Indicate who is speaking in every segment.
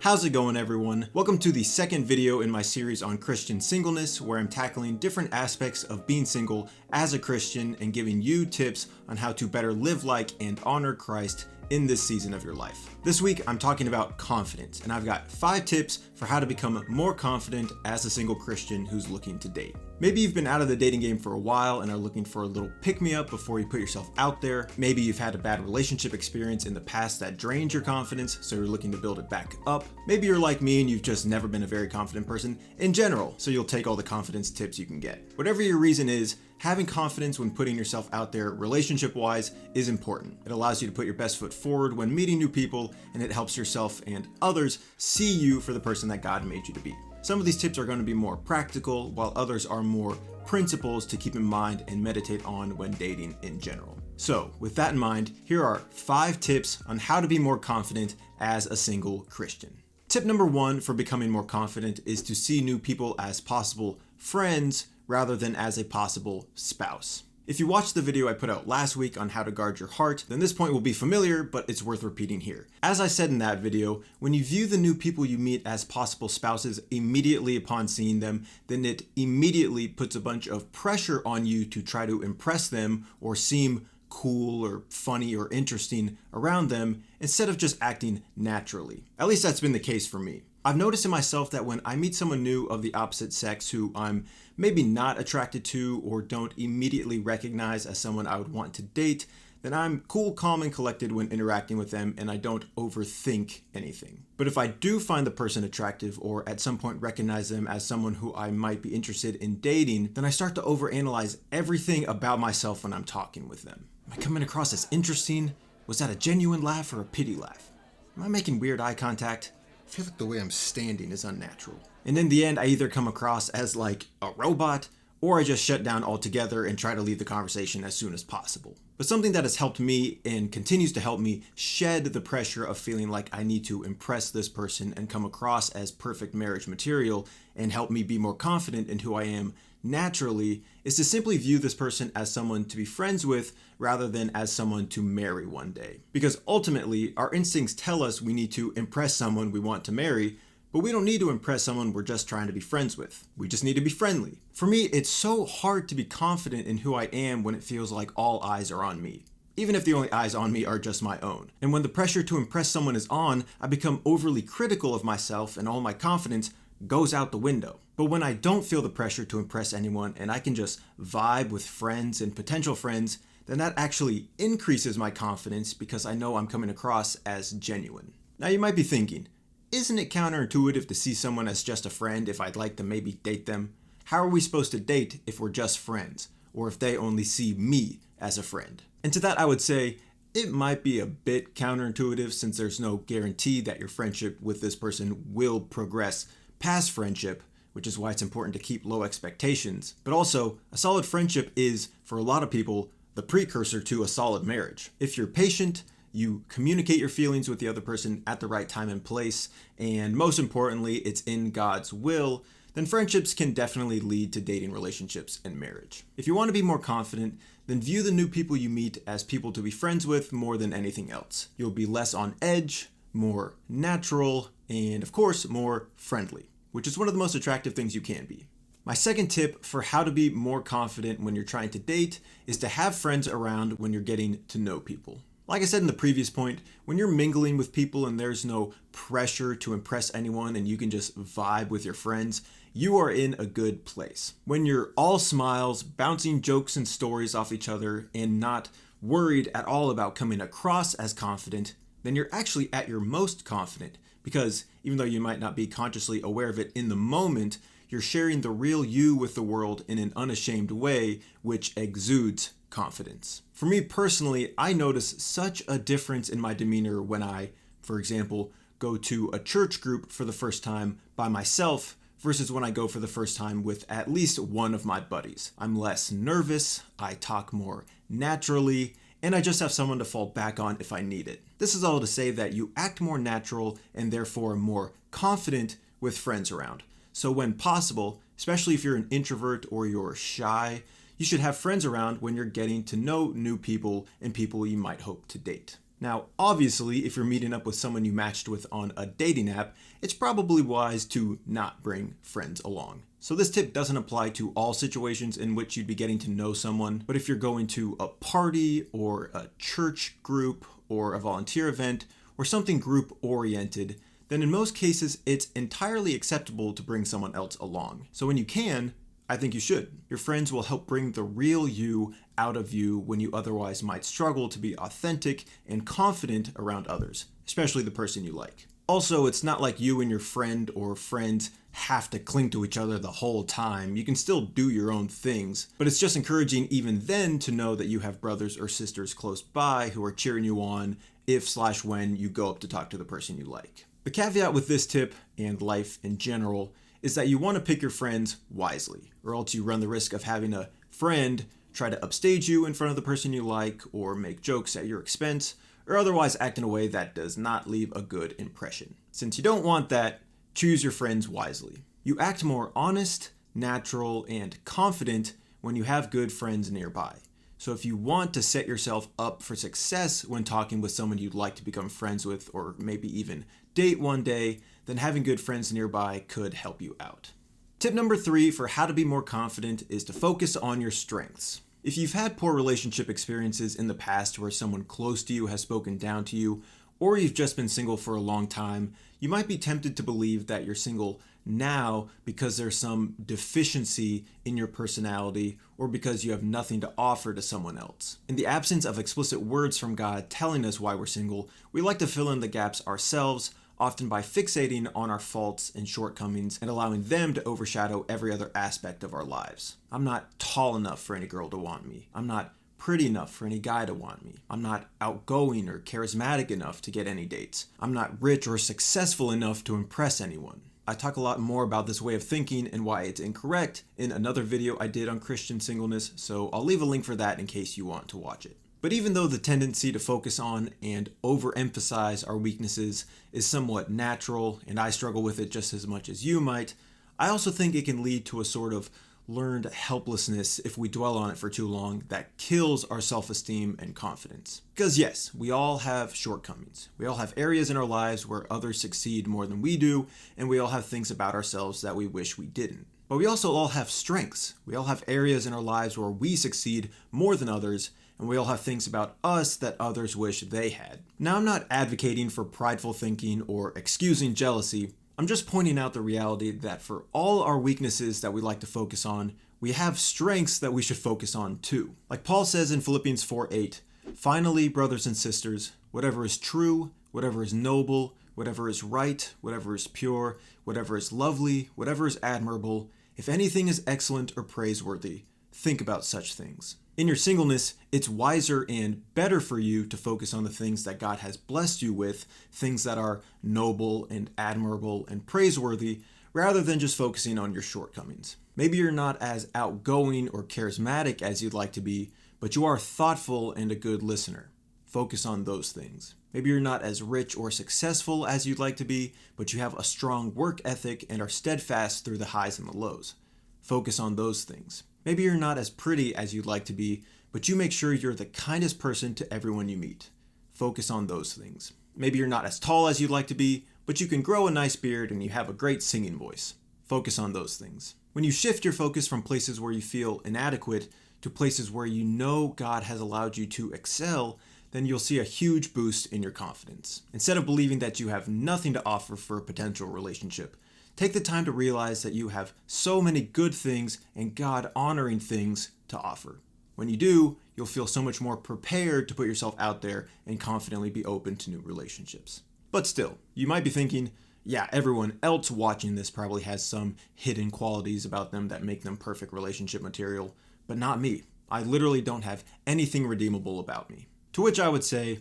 Speaker 1: How's it going, everyone? Welcome to the second video in my series on Christian singleness, where I'm tackling different aspects of being single as a Christian and giving you tips on how to better live like and honor Christ in this season of your life. This week, I'm talking about confidence, and I've got 5 tips for how to become more confident as a single Christian who's looking to date. Maybe you've been out of the dating game for a while and are looking for a little pick-me-up before you put yourself out there. Maybe you've had a bad relationship experience in the past that drained your confidence, so you're looking to build it back up. Maybe you're like me and you've just never been a very confident person in general, so you'll take all the confidence tips you can get. Whatever your reason is, having confidence when putting yourself out there relationship-wise is important. It allows you to put your best foot forward when meeting new people, and it helps yourself and others see you for the person that God made you to be. Some of these tips are going to be more practical, while others are more principles to keep in mind and meditate on when dating in general. So, with that in mind, here are 5 tips on how to be more confident as a single Christian. Tip number 1 for becoming more confident is to see new people as possible friends rather than as a possible spouse. If you watched the video I put out last week on how to guard your heart, then this point will be familiar, but it's worth repeating here. As I said in that video, when you view the new people you meet as possible spouses immediately upon seeing them, then it immediately puts a bunch of pressure on you to try to impress them or seem cool or funny or interesting around them instead of just acting naturally. At least that's been the case for me. I've noticed in myself that when I meet someone new of the opposite sex who I'm maybe not attracted to or don't immediately recognize as someone I would want to date, then I'm cool, calm, and collected when interacting with them, and I don't overthink anything. But if I do find the person attractive or at some point recognize them as someone who I might be interested in dating, then I start to overanalyze everything about myself when I'm talking with them. Am I coming across as interesting? Was that a genuine laugh or a pity laugh? Am I making weird eye contact? I feel like the way I'm standing is unnatural. And in the end, I either come across as like a robot, or I just shut down altogether and try to leave the conversation as soon as possible. But something that has helped me and continues to help me shed the pressure of feeling like I need to impress this person and come across as perfect marriage material and help me be more confident in who I am naturally is to simply view this person as someone to be friends with rather than as someone to marry one day. Because ultimately, our instincts tell us we need to impress someone we want to marry, but we don't need to impress someone we're just trying to be friends with. We just need to be friendly. For me, it's so hard to be confident in who I am when it feels like all eyes are on me, even if the only eyes on me are just my own. And when the pressure to impress someone is on, I become overly critical of myself and all my confidence goes out the window. But when I don't feel the pressure to impress anyone and I can just vibe with friends and potential friends, then that actually increases my confidence because I know I'm coming across as genuine. Now you might be thinking, isn't it counterintuitive to see someone as just a friend if I'd like to maybe date them? How are we supposed to date if we're just friends, or if they only see me as a friend? And to that I would say, it might be a bit counterintuitive since there's no guarantee that your friendship with this person will progress past friendship, which is why it's important to keep low expectations. But also, a solid friendship is, for a lot of people, the precursor to a solid marriage. If you're patient, you communicate your feelings with the other person at the right time and place, and most importantly, it's in God's will, then friendships can definitely lead to dating relationships and marriage. If you want to be more confident, then view the new people you meet as people to be friends with more than anything else. You'll be less on edge, more natural, and of course, more friendly, which is one of the most attractive things you can be. My second tip for how to be more confident when you're trying to date is to have friends around when you're getting to know people. Like I said in the previous point, when you're mingling with people and there's no pressure to impress anyone and you can just vibe with your friends, you are in a good place. When you're all smiles, bouncing jokes and stories off each other, and not worried at all about coming across as confident, then you're actually at your most confident, because even though you might not be consciously aware of it in the moment, you're sharing the real you with the world in an unashamed way, which exudes confidence. For me personally, I notice such a difference in my demeanor when I, for example, go to a church group for the first time by myself versus when I go for the first time with at least one of my buddies. I'm less nervous, I talk more naturally, and I just have someone to fall back on if I need it. This is all to say that you act more natural and therefore more confident with friends around. So when possible, especially if you're an introvert or you're shy, you should have friends around when you're getting to know new people and people you might hope to date. Now, obviously, if you're meeting up with someone you matched with on a dating app, it's probably wise to not bring friends along. So this tip doesn't apply to all situations in which you'd be getting to know someone, but if you're going to a party or a church group or a volunteer event or something group-oriented, then in most cases it's entirely acceptable to bring someone else along. So when you can, I think you should. Your friends will help bring the real you out of you when you otherwise might struggle to be authentic and confident around others, especially the person you like. Also, it's not like you and your friend or friends have to cling to each other the whole time. You can still do your own things, but it's just encouraging even then to know that you have brothers or sisters close by who are cheering you on if/when you go up to talk to the person you like. The caveat with this tip and life in general is that you want to pick your friends wisely, or else you run the risk of having a friend try to upstage you in front of the person you like, or make jokes at your expense, or otherwise act in a way that does not leave a good impression. Since you don't want that, choose your friends wisely. You act more honest, natural, and confident when you have good friends nearby. So if you want to set yourself up for success when talking with someone you'd like to become friends with, or maybe even date one day, then having good friends nearby could help you out. Tip number 3 for how to be more confident is to focus on your strengths. If you've had poor relationship experiences in the past where someone close to you has spoken down to you, or you've just been single for a long time, you might be tempted to believe that you're single now because there's some deficiency in your personality or because you have nothing to offer to someone else. In the absence of explicit words from God telling us why we're single, we like to fill in the gaps ourselves, often by fixating on our faults and shortcomings and allowing them to overshadow every other aspect of our lives. I'm not tall enough for any girl to want me. I'm not pretty enough for any guy to want me. I'm not outgoing or charismatic enough to get any dates. I'm not rich or successful enough to impress anyone. I talk a lot more about this way of thinking and why it's incorrect in another video I did on Christian singleness, so I'll leave a link for that in case you want to watch it. But even though the tendency to focus on and overemphasize our weaknesses is somewhat natural, and I struggle with it just as much as you might, I also think it can lead to a sort of learned helplessness if we dwell on it for too long that kills our self-esteem and confidence. Because yes, we all have shortcomings. We all have areas in our lives where others succeed more than we do, and we all have things about ourselves that we wish we didn't. But we also all have strengths. We all have areas in our lives where we succeed more than others, and we all have things about us that others wish they had. Now, I'm not advocating for prideful thinking or excusing jealousy. I'm just pointing out the reality that for all our weaknesses that we like to focus on, we have strengths that we should focus on too. Like Paul says in Philippians 4:8, "Finally, brothers and sisters, whatever is true, whatever is noble, whatever is right, whatever is pure, whatever is lovely, whatever is admirable, if anything is excellent or praiseworthy, think about such things." In your singleness, it's wiser and better for you to focus on the things that God has blessed you with, things that are noble and admirable and praiseworthy, rather than just focusing on your shortcomings. Maybe you're not as outgoing or charismatic as you'd like to be, but you are thoughtful and a good listener. Focus on those things. Maybe you're not as rich or successful as you'd like to be, but you have a strong work ethic and are steadfast through the highs and the lows. Focus on those things. Maybe you're not as pretty as you'd like to be, but you make sure you're the kindest person to everyone you meet. Focus on those things. Maybe you're not as tall as you'd like to be, but you can grow a nice beard and you have a great singing voice. Focus on those things. When you shift your focus from places where you feel inadequate to places where you know God has allowed you to excel, then you'll see a huge boost in your confidence. Instead of believing that you have nothing to offer for a potential relationship, take the time to realize that you have so many good things and God-honoring things to offer. When you do, you'll feel so much more prepared to put yourself out there and confidently be open to new relationships. But still, you might be thinking, yeah, everyone else watching this probably has some hidden qualities about them that make them perfect relationship material, but not me. I literally don't have anything redeemable about me. To which I would say,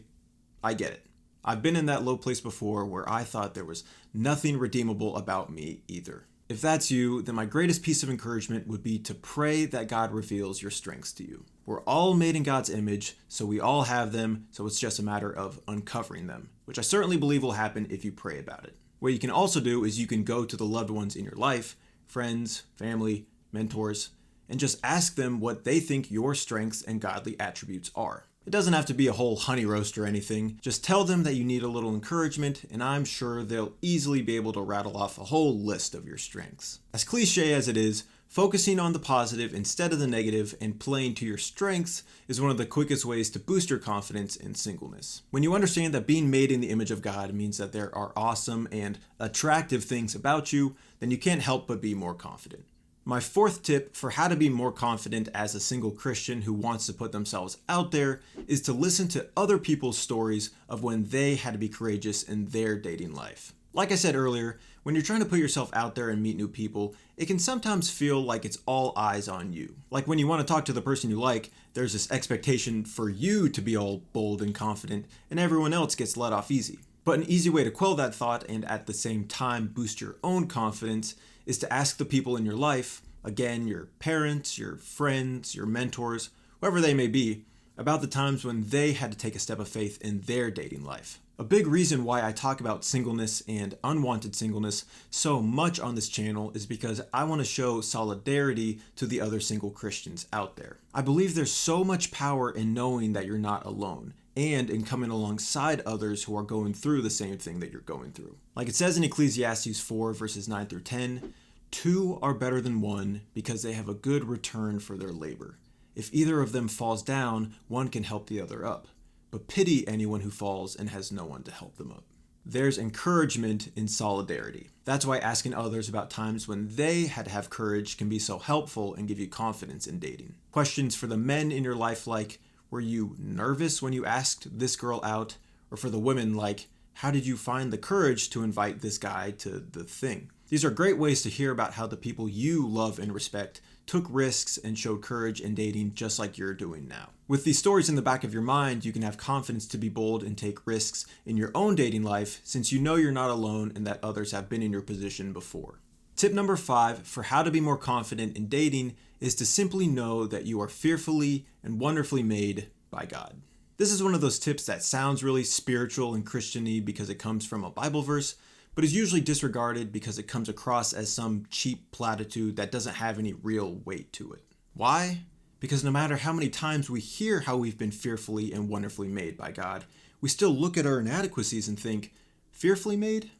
Speaker 1: I get it. I've been in that low place before where I thought there was nothing redeemable about me either. If that's you, then my greatest piece of encouragement would be to pray that God reveals your strengths to you. We're all made in God's image, so we all have them, so it's just a matter of uncovering them, which I certainly believe will happen if you pray about it. What you can also do is you can go to the loved ones in your life, friends, family, mentors, and just ask them what they think your strengths and godly attributes are. It doesn't have to be a whole honey roast or anything. Just tell them that you need a little encouragement, and I'm sure they'll easily be able to rattle off a whole list of your strengths. As cliche as it is, focusing on the positive instead of the negative and playing to your strengths is one of the quickest ways to boost your confidence in singleness. When you understand that being made in the image of God means that there are awesome and attractive things about you, then you can't help but be more confident. My fourth tip for how to be more confident as a single Christian who wants to put themselves out there is to listen to other people's stories of when they had to be courageous in their dating life. Like I said earlier, when you're trying to put yourself out there and meet new people, it can sometimes feel like it's all eyes on you. Like when you want to talk to the person you like, there's this expectation for you to be all bold and confident, and everyone else gets let off easy. But an easy way to quell that thought and at the same time boost your own confidence is to ask the people in your life, again, your parents, your friends, your mentors, whoever they may be, about the times when they had to take a step of faith in their dating life. A big reason why I talk about singleness and unwanted singleness so much on this channel is because I want to show solidarity to the other single Christians out there. I believe there's so much power in knowing that you're not alone, and in coming alongside others who are going through the same thing that you're going through. Like it says in Ecclesiastes 4 verses 9 through 10, 2 are better than 1 because they have a good return for their labor. If either of them falls down, one can help the other up. But pity anyone who falls and has no one to help them up. There's encouragement in solidarity. That's why asking others about times when they had to have courage can be so helpful and give you confidence in dating. Questions for the men in your life like, were you nervous when you asked this girl out? Or for the women like, how did you find the courage to invite this guy to the thing? These are great ways to hear about how the people you love and respect took risks and showed courage in dating just like you're doing now. With these stories in the back of your mind, you can have confidence to be bold and take risks in your own dating life since you know you're not alone and that others have been in your position before. Tip number 5 for how to be more confident in dating is to simply know that you are fearfully and wonderfully made by God. This is one of those tips that sounds really spiritual and Christian-y because it comes from a Bible verse, but is usually disregarded because it comes across as some cheap platitude that doesn't have any real weight to it. Why? Because no matter how many times we hear how we've been fearfully and wonderfully made by God, we still look at our inadequacies and think, fearfully made?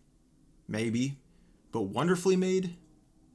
Speaker 1: Maybe. But wonderfully made?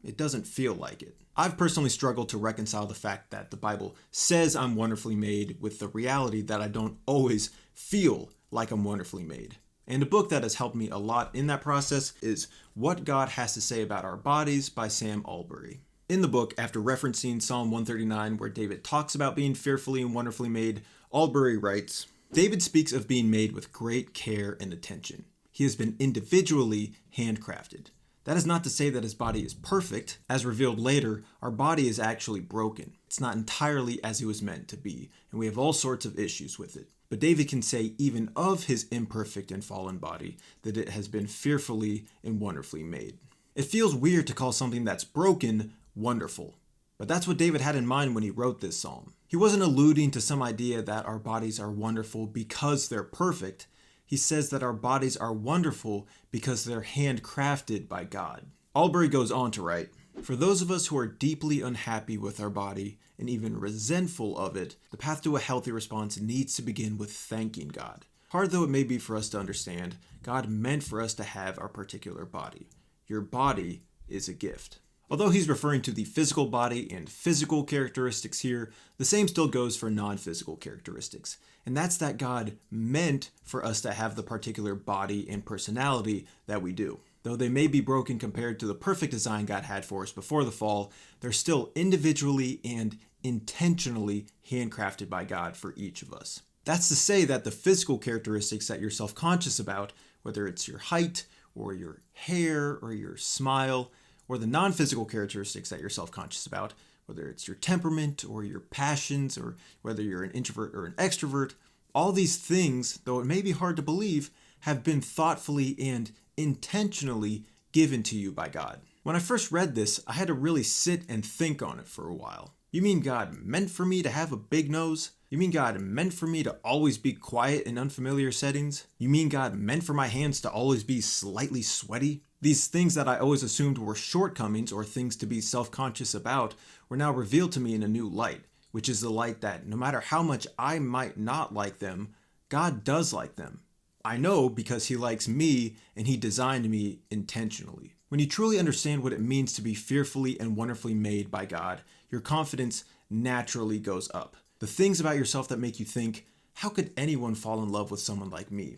Speaker 1: It doesn't feel like it. I've personally struggled to reconcile the fact that the Bible says I'm wonderfully made with the reality that I don't always feel like I'm wonderfully made. And a book that has helped me a lot in that process is What God Has to Say About Our Bodies by Sam Allberry. In the book, after referencing Psalm 139, where David talks about being fearfully and wonderfully made, Allberry writes, David speaks of being made with great care and attention. He has been individually handcrafted. That is not to say that his body is perfect. As revealed later, our body is actually broken. It's not entirely as it was meant to be, and we have all sorts of issues with it. But David can say even of his imperfect and fallen body that it has been fearfully and wonderfully made. It feels weird to call something that's broken wonderful, but that's what David had in mind when he wrote this psalm. He wasn't alluding to some idea that our bodies are wonderful because they're perfect. He says that our bodies are wonderful because they're handcrafted by God. Allberry goes on to write, for those of us who are deeply unhappy with our body and even resentful of it, the path to a healthy response needs to begin with thanking God. Hard though it may be for us to understand, God meant for us to have our particular body. Your body is a gift. Although he's referring to the physical body and physical characteristics here, the same still goes for non-physical characteristics. And that's that God meant for us to have the particular body and personality that we do. Though they may be broken compared to the perfect design God had for us before the fall, they're still individually and intentionally handcrafted by God for each of us. That's to say that the physical characteristics that you're self-conscious about, whether it's your height or your hair or your smile, or the non-physical characteristics that you're self-conscious about, whether it's your temperament or your passions or whether you're an introvert or an extrovert, all these things, though it may be hard to believe, have been thoughtfully and intentionally given to you by God. When I first read this, I had to really sit and think on it for a while. You mean God meant for me to have a big nose? You mean God meant for me to always be quiet in unfamiliar settings? You mean God meant for my hands to always be slightly sweaty? These things that I always assumed were shortcomings or things to be self-conscious about were now revealed to me in a new light. which is the light that no matter how much I might not like them, God does like them. I know because He likes me and He designed me intentionally. When you truly understand what it means to be fearfully and wonderfully made by God, your confidence naturally goes up. The things about yourself that make you think, how could anyone fall in love with someone like me?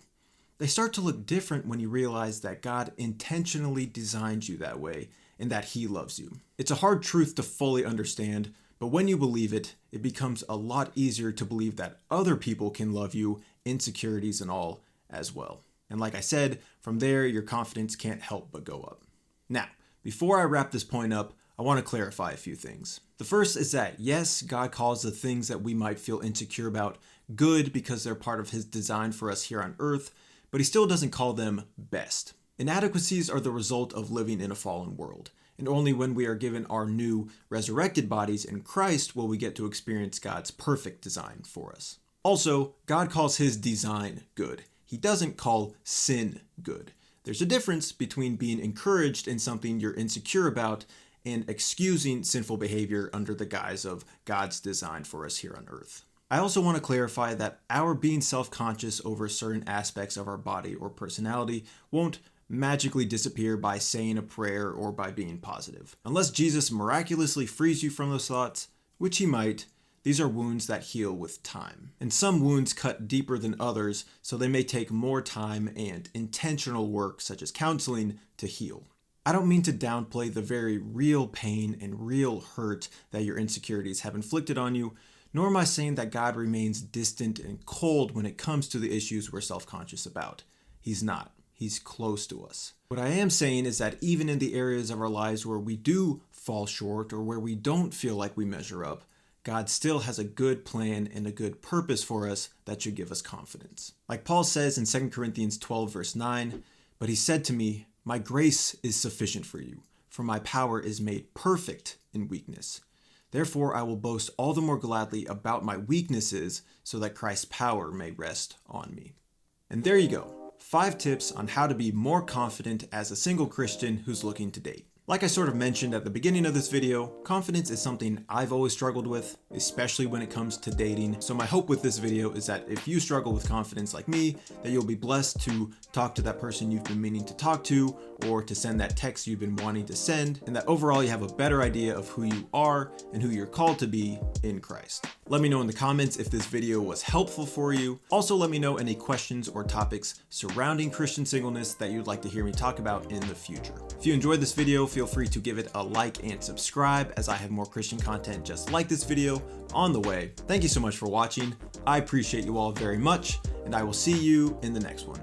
Speaker 1: They start to look different when you realize that God intentionally designed you that way and that He loves you. It's a hard truth to fully understand, but when you believe it, it becomes a lot easier to believe that other people can love you, insecurities and all, as well. And like I said, from there, your confidence can't help but go up. Now, before I wrap this point up, I want to clarify a few things. The first is that yes, God calls the things that we might feel insecure about good because they're part of His design for us here on earth, but He still doesn't call them best. Inadequacies are the result of living in a fallen world, and only when we are given our new resurrected bodies in Christ will we get to experience God's perfect design for us. Also, God calls His design good. He doesn't call sin good. There's a difference between being encouraged in something you're insecure about and excusing sinful behavior under the guise of God's design for us here on earth. I also want to clarify that our being self-conscious over certain aspects of our body or personality won't magically disappear by saying a prayer or by being positive. Unless Jesus miraculously frees you from those thoughts, which He might, these are wounds that heal with time. And some wounds cut deeper than others, so they may take more time and intentional work, such as counseling, to heal. I don't mean to downplay the very real pain and real hurt that your insecurities have inflicted on you, nor am I saying that God remains distant and cold when it comes to the issues we're self-conscious about. He's not. He's close to us. What I am saying is that even in the areas of our lives where we do fall short or where we don't feel like we measure up, God still has a good plan and a good purpose for us that should give us confidence. Like Paul says in 2 Corinthians 12 verse 9, "But He said to me, my grace is sufficient for you, for my power is made perfect in weakness. Therefore I will boast all the more gladly about my weaknesses so that Christ's power may rest on me." And there you go. 5 tips on how to be more confident as a single Christian who's looking to date. Like I sort of mentioned at the beginning of this video, confidence is something I've always struggled with, especially when it comes to dating. So my hope with this video is that if you struggle with confidence like me, that you'll be blessed to talk to that person you've been meaning to talk to, or to send that text you've been wanting to send, and that overall you have a better idea of who you are and who you're called to be in Christ. Let me know in the comments if this video was helpful for you. Also, let me know any questions or topics surrounding Christian singleness that you'd like to hear me talk about in the future. If you enjoyed this video, feel free to give it a like and subscribe, as I have more Christian content just like this video on the way. Thank you so much for watching. I appreciate you all very much, and I will see you in the next one.